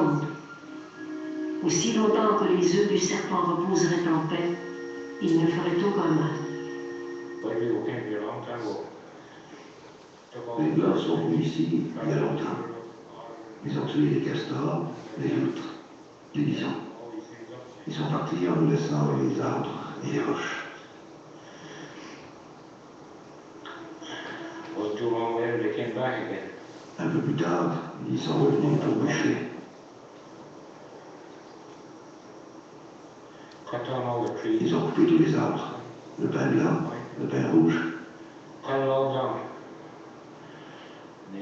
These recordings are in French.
monde. Aussi longtemps que les œufs du serpent reposeraient en paix, ils ne feraient aucun mal. Les Blancs sont venus ici il y a longtemps. Ils ont tué les castors, les loutres, les bisons. Ils sont partis en nous laissant les arbres et les roches. Un peu plus tard, ils sont revenus pour bûcher. Ils ont coupé tous les arbres. Le pin blanc, le pin rouge.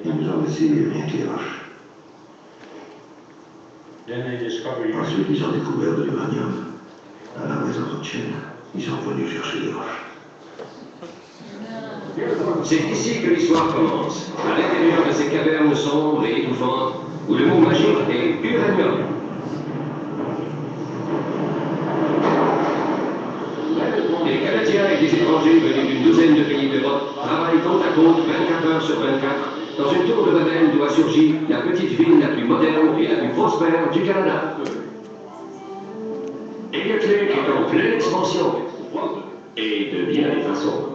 Ils nous ont laissé rien que les roches. Ensuite, ils ont découvert de l'uranium. À la maison Rothschild, ils sont venus chercher les roches. C'est ici que l'histoire commence, à l'intérieur de ces cavernes sombres et étouffantes, où le mot magique est uranium. Des Canadiens et des étrangers venus d'une douzaine de pays d'Europe travaillent côte à côte 24 heures sur 24 dans une tour de Babel d'où a surgi la petite ville la plus moderne et la plus prospère du Canada. Elliott Lake est en pleine expansion, et de bien des façons.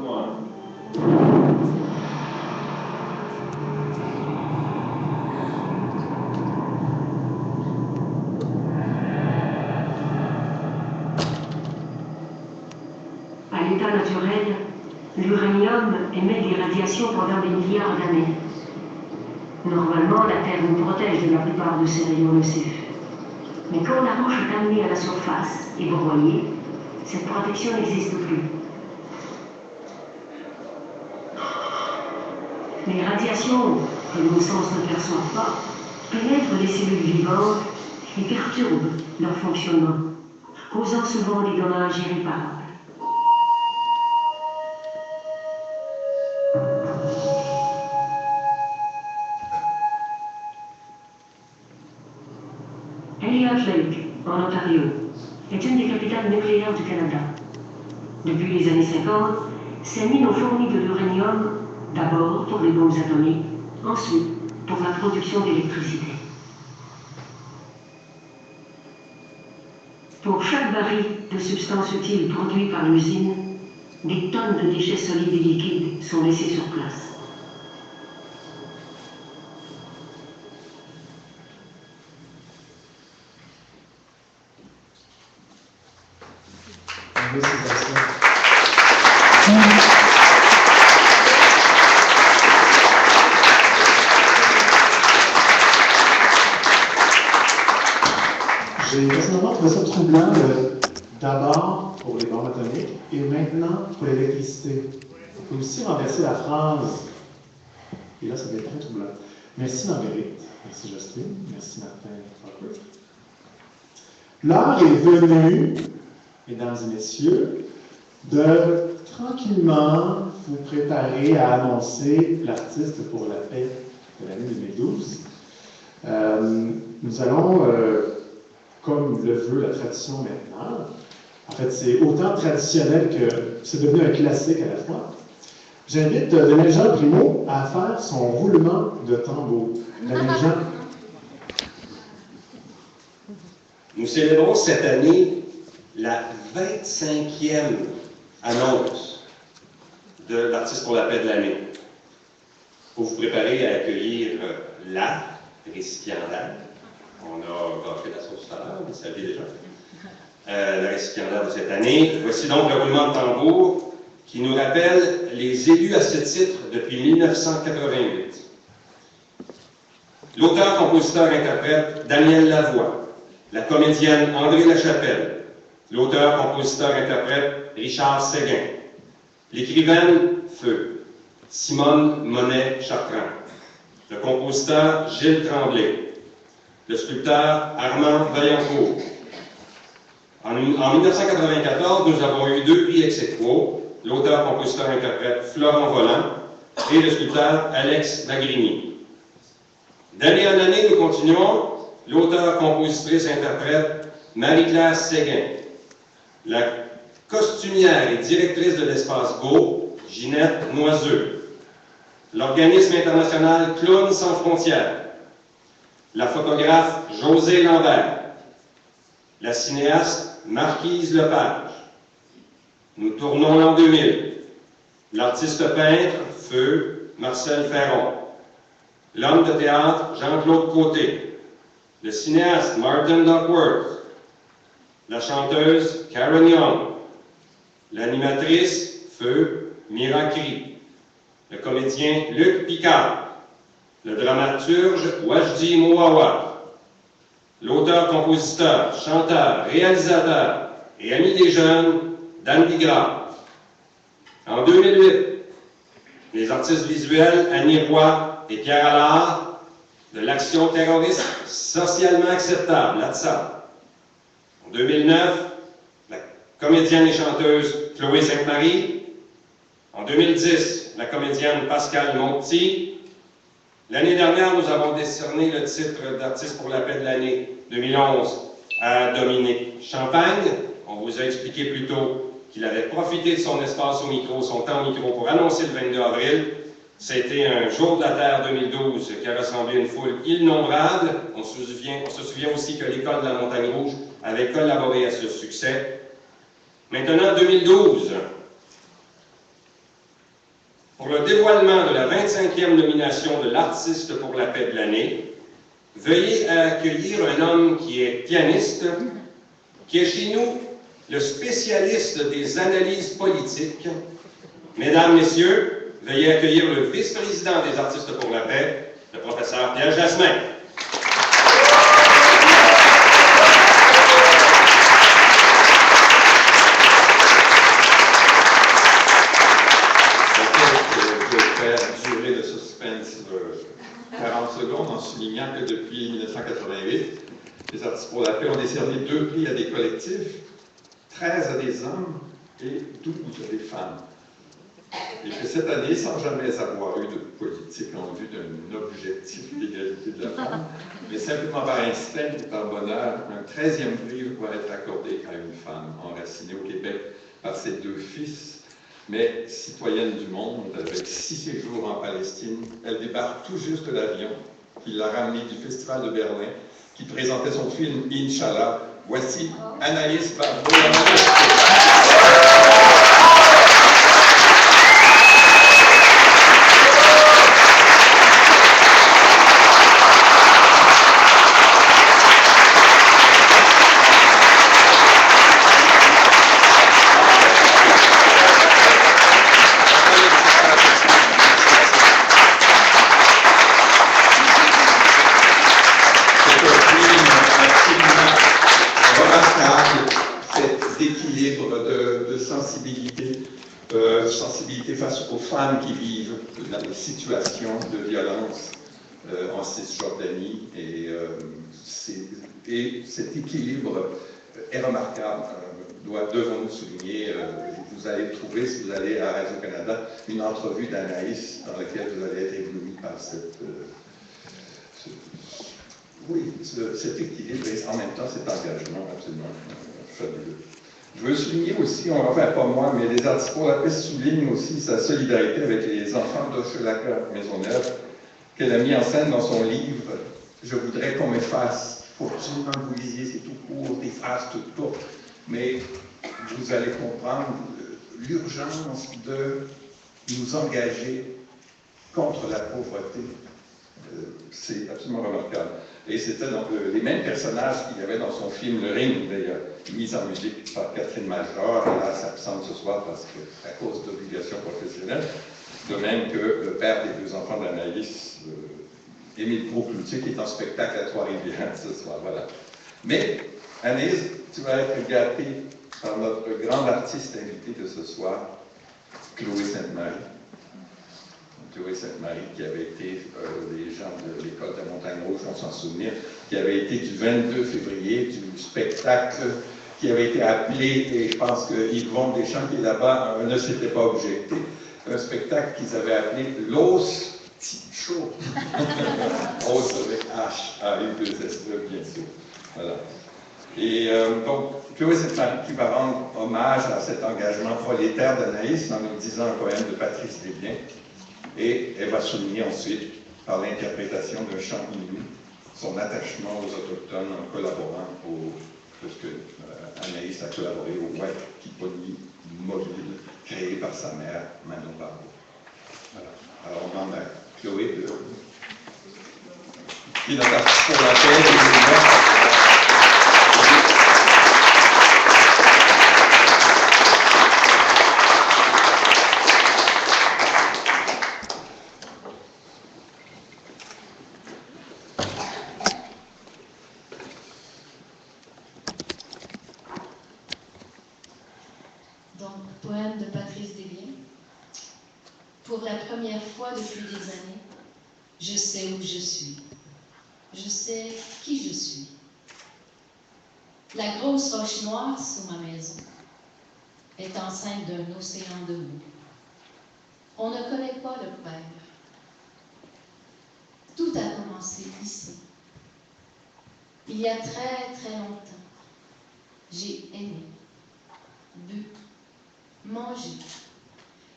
À l'état naturel, l'uranium émet des radiations pendant des milliards d'années. Normalement, la Terre nous protège de la plupart de ces rayons nocifs. Mais quand la roche est amenée à la surface et broyée, cette protection n'existe plus. Les radiations, que nos sens ne perçoivent pas, pénètrent les cellules vivantes et perturbent leur fonctionnement, causant souvent des dommages irréparables. Elliott Lake, en Ontario, est une des capitales nucléaires du Canada. Depuis les années 50, ces mines ont fourni de l'uranium, d'abord pour les bombes atomiques, ensuite pour la production d'électricité. Pour chaque baril de substances utiles produit par l'usine, des tonnes de déchets solides et liquides sont laissés sur place. J'ai personnellement trouvé ça troublant, d'abord pour les bombes atomiques et maintenant pour l'électricité. On peut aussi renverser la phrase. Et là, ça devient très troublant. Merci Marguerite, merci Justine, merci Martin Falcourt. L'heure est venue, mesdames et messieurs, de tranquillement vous préparer à annoncer l'artiste pour la paix de l'année 2012. Nous allons, comme le veut la tradition maintenant, en fait c'est autant traditionnel que c'est devenu un classique à la fois, j'invite Daniel-Jean Primo à faire son roulement de tambour. Daniel-Jean. Nous célébrons cette année la 25e annonce de l'artiste pour la paix de l'année. Pour vous préparer à accueillir la récipiendaire, on a gâché la sauce tout à l'heure, vous le saviez déjà, la récipiendaire de cette année. Voici donc le roulement de tambour qui nous rappelle les élus à ce titre depuis 1988. L'auteur, compositeur, interprète Daniel Lavoie, la comédienne André Lachapelle, l'auteur, compositeur, interprète Richard Séguin, l'écrivaine Feu, Simone Monet-Chartrand, le compositeur Gilles Tremblay, le sculpteur Armand Vaillancourt. En 1994, nous avons eu 2 prix ex aequo, l'auteur, compositeur, interprète Florent Volant et le sculpteur Alex Lagrigny. D'année en année, nous continuons, l'auteur, compositrice, interprète Marie-Claire Séguin, la costumière et directrice de l'Espace Beau, Ginette Noiseux, l'organisme international Clowns sans frontières, la photographe José Lambert, la cinéaste Marquise Lepage. Nous tournons l'an 2000. L'artiste peintre, feu, Marcel Ferron. L'homme de théâtre, Jean-Claude Côté. Le cinéaste, Martin Duckworth. La chanteuse, Karen Young. L'animatrice, feu, Mira Cri. Le comédien, Luc Picard. Le dramaturge, Wajdi Mouawa. L'auteur-compositeur, chanteur, réalisateur et ami des jeunes, Dan Bigrard. En 2008, les artistes visuels Annie Roy et Pierre Allard de l'action terroriste socialement acceptable, l'ATSA. En 2009, la comédienne et chanteuse Chloé Sainte-Marie. En 2010, la comédienne Pascale Monti. L'année dernière, nous avons décerné le titre d'artiste pour la paix de l'année 2011 à Dominique Champagne. On vous a expliqué plus tôt qu'il avait profité de son espace au micro, son temps au micro, pour annoncer le 22 avril. C'était un jour de la Terre 2012 qui a rassemblé une foule innombrable. On se souvient aussi que l'École de la Montagne Rouge avait collaboré à ce succès. Maintenant, 2012. Pour le dévoilement de la 25e nomination de l'artiste pour la paix de l'année, veuillez accueillir un homme qui est pianiste, qui est chez nous le spécialiste des analyses politiques. Mesdames, Messieurs, veuillez accueillir le vice-président des artistes pour la paix, le professeur Pierre Jasmin. Durer le suspense de 40 secondes en soulignant que depuis 1988, les artistes pour la paix ont décerné 2 prix à des collectifs, 13 à des hommes et 12 à des femmes. Et que cette année, sans jamais avoir eu de politique en vue d'un objectif d'égalité de la femme, mais simplement par instinct et par bonheur, un 13e prix va être accordé à une femme enracinée au Québec par ses 2 fils, mais citoyenne du monde, avec 6 séjours en Palestine. Elle débarque tout juste de l'avion qui l'a ramenée du Festival de Berlin, qui présentait son film Inch'Allah. Voici Anaïs Barbeau. Sensibilité face aux femmes qui vivent dans des situations de violence en Cisjordanie et cet équilibre est remarquable. Devons-nous souligner, vous allez trouver, si vous allez à Radio-Canada, une entrevue d'Anaïs dans laquelle vous allez être ébloui par cet équilibre et en même temps cet engagement absolument fabuleux. Je veux souligner aussi, enfin pas moi, mais les artistes pour la paix soulignent aussi sa solidarité avec les enfants d'Hochelaga Maisonneuve qu'elle a mis en scène dans son livre « Je voudrais qu'on m'efface ». Il faut absolument que vous lisiez, c'est tout court, des phrases toutes courtes, mais vous allez comprendre l'urgence de nous engager contre la pauvreté. C'est absolument remarquable. Et c'était donc les mêmes personnages qu'il y avait dans son film Le Ring, d'ailleurs, mis en musique par Catherine Major. Elle s'absente ce soir parce que, à cause d'obligations professionnelles, de même que le père des 2 enfants d'Anaïs, Émile Pro-Cloutier, qui est en spectacle à Trois-Rivières ce soir. Voilà. Mais, Anaïs, tu vas être gâtée par notre grande artiste invitée de ce soir, Chloé Sainte-Marie. Chloé Sainte-Marie, qui avait été, les gens de l'École de la Montagne Rouge vont s'en souvenir, qui avait été du 22 février, du spectacle qui avait été appelé, et je pense que Yvon Deschamps, qui est là-bas, ne s'était pas objecté, un spectacle qu'ils avaient appelé Los Tichos. Os avec H, A-U-2-S-E, bien sûr. Voilà. Et donc, Chloé Sainte-Marie qui va rendre hommage à cet engagement prolétaire d'Anaïs en nous disant un poème de Patrice Desbiens. Et elle va souligner ensuite, par l'interprétation d'un chant inou, son attachement aux Autochtones en collaborant puisque Anaïs a collaboré au Waikiponie mobile créé par sa mère, Manon Barbeau. Voilà. Alors, on demande à Chloé qui est notre artiste pour la paix. Donc, poème de Patrice Desliens. Pour la première fois depuis des années, je sais où je suis. Je sais qui je suis. La grosse roche noire sous ma maison est enceinte d'un océan de boue. On ne connaît pas le père. Tout a commencé ici. Il y a très très longtemps, j'ai aimé, bu, mangé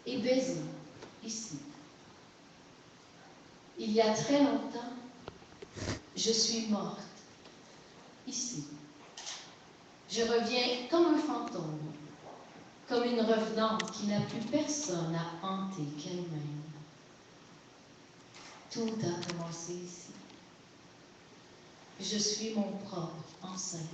et baisé ici. Il y a très longtemps, je suis morte ici. Je reviens comme un fantôme, comme une revenante qui n'a plus personne à hanter qu'elle-même. Tout a commencé ici. Je suis mon propre ancêtre.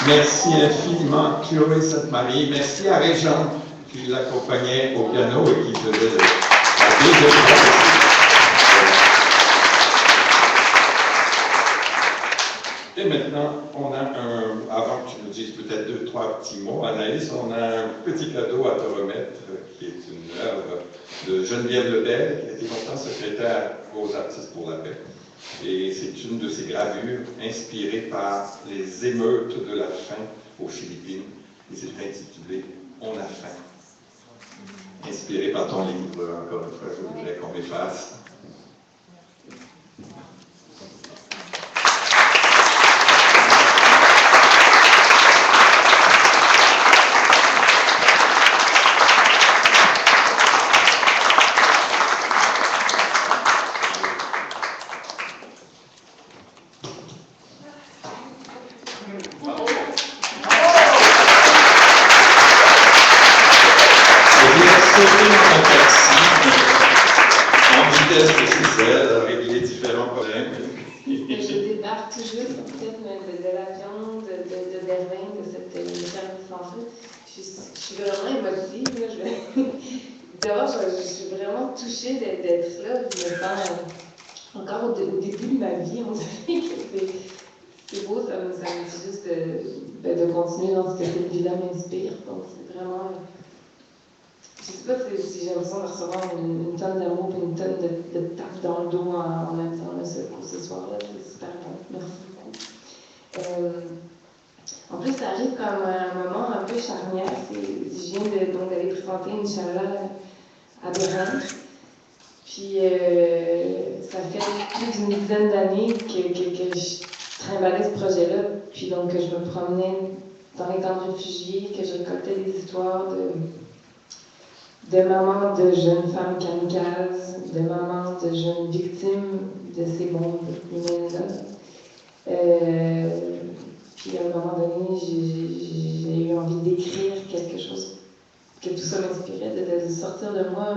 Merci infiniment, Chloé Sainte-Marie. Merci à Régent qui l'accompagnait au piano et qui faisait la deuxième voix. Et maintenant, on a avant que tu nous dises peut-être 2-3 petits mots, Anaïs, on a un petit cadeau à te remettre, qui est une œuvre de Geneviève Lebel, qui a été longtemps secrétaire aux Artistes pour la paix. Et c'est une de ses gravures inspirée par les émeutes de la faim aux Philippines. Et c'est intitulé « On a faim ». Inspiré par ton livre, encore une fois, je voudrais qu'on m'efface. Je débarque tout juste de l'avion de Berlin, de cette service français. Je suis vraiment émotive. Là. D'abord, je suis vraiment touchée d'être là. Je me sens encore au début de ma vie. On dirait que c'est beau, ça me dit juste de continuer dans ce que cette vie-là m'inspire. Donc, c'est vraiment. Je ne sais pas si j'ai l'impression de recevoir une tonne d'amour et une tonne de tape dans le dos en même temps là, ce soir-là. C'est super bon. Merci beaucoup. En plus, ça arrive comme un moment un peu charnière. Je viens d'aller présenter Inch'Allah à Berlin. Puis, ça fait plus d'une dizaine d'années que je trimballais ce projet-là. Puis donc, que je me promenais dans les camps de réfugiés, que je récoltais des histoires de mamans de jeunes femmes kamikazes, de mamans de jeunes victimes de ces bombes humaines-là. Puis à un moment donné, j'ai eu envie d'écrire quelque chose, que tout ça m'inspirait, de sortir de moi,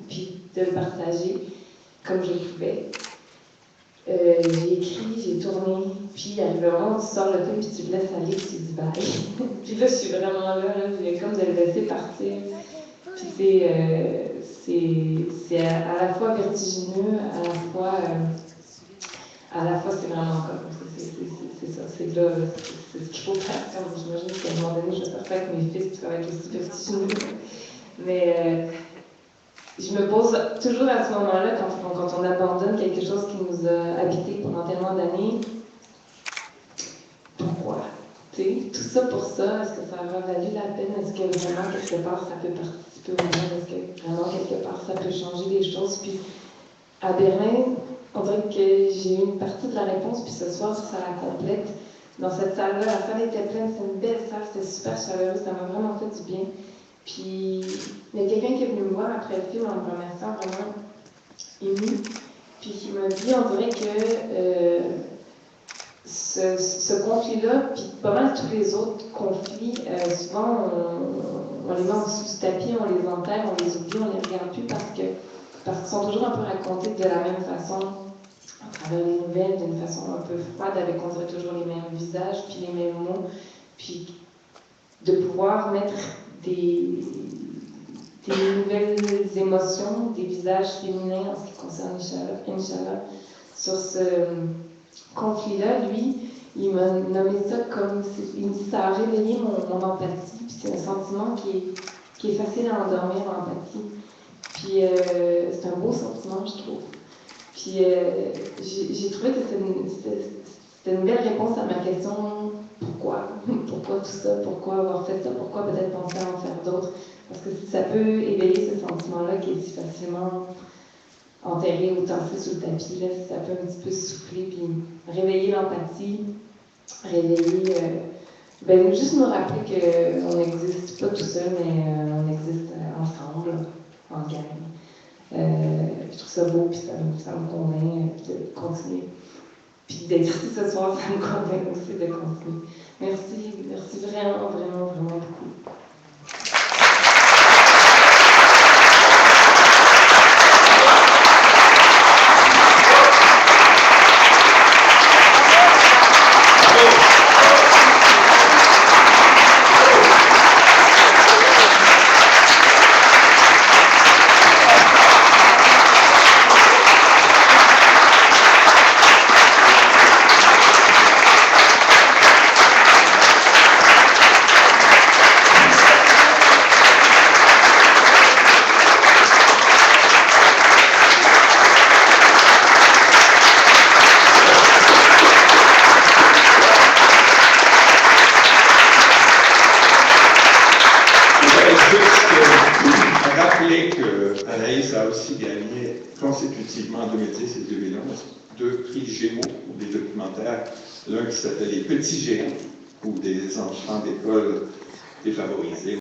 puis de le partager comme je pouvais. J'ai écrit, j'ai tourné, puis arrivé un moment où tu sors le film, puis tu le laisses aller, puis tu dis bye. Puis là, je suis vraiment là, je viens comme de le laisser partir. Puis c'est à la fois vertigineux, à la fois c'est vraiment comme c'est ça, c'est là, c'est ce qu'il faut faire. Comme j'imagine qu'à un moment donné, je vais faire ça avec mes fils, puis ça va être aussi vertigineux. Mais je me pose toujours à ce moment-là, quand on abandonne quelque chose qui nous a habités pendant tellement d'années, pourquoi? Tout ça pour ça, est-ce que ça aura valu la peine? Est-ce que vraiment, quelque part, ça peut participer au monde? Est-ce que vraiment, quelque part, ça peut changer les choses? Puis, à Berlin, on dirait que j'ai eu une partie de la réponse, puis ce soir, ça la complète. Dans cette salle-là, la salle était pleine, c'était une belle salle, c'était super chaleureux, ça m'a vraiment fait du bien. Puis, il y a quelqu'un qui est venu me voir après le film en me remerciant vraiment ému, puis qui m'a dit, on dirait que ce conflit-là, puis pas mal tous les autres conflits, souvent on les met en dessous du tapis, on les enterre, on les oublie, on les regarde plus parce qu'ils sont toujours un peu racontés de la même façon, à travers les nouvelles, d'une façon un peu froide, avec on dirait toujours les mêmes visages, puis les mêmes mots, puis de pouvoir mettre des nouvelles émotions, des visages féminins en ce qui concerne Inch'Allah, sur ce conflit-là, lui, il m'a nommé ça comme, il me dit, ça a réveillé mon empathie, puis c'est un sentiment qui est facile à endormir, l'empathie. Puis c'est un beau sentiment, je trouve. Puis j'ai trouvé que c'était une belle réponse à ma question, pourquoi? Pourquoi tout ça? Pourquoi avoir fait ça? Pourquoi peut-être penser à en faire d'autres? Parce que ça peut éveiller ce sentiment-là qui est si facilement enterré ou tassé sous le tapis, là, ça peut un petit peu souffler, puis réveiller l'empathie, réveiller, juste nous rappeler qu'on n'existe pas tout seul, mais on existe ensemble, en gang. Je trouve ça beau, puis ça me convainc de continuer. Puis d'être ici ce soir, ça me convainc aussi de continuer. Merci vraiment, vraiment, vraiment beaucoup. noter qu'Anaïs a aussi gagné consécutivement en 2010 et 2011 2 prix Gémeaux pour des documentaires. L'un qui s'appelle Les Petits Géants, ou des enfants d'école défavorisés.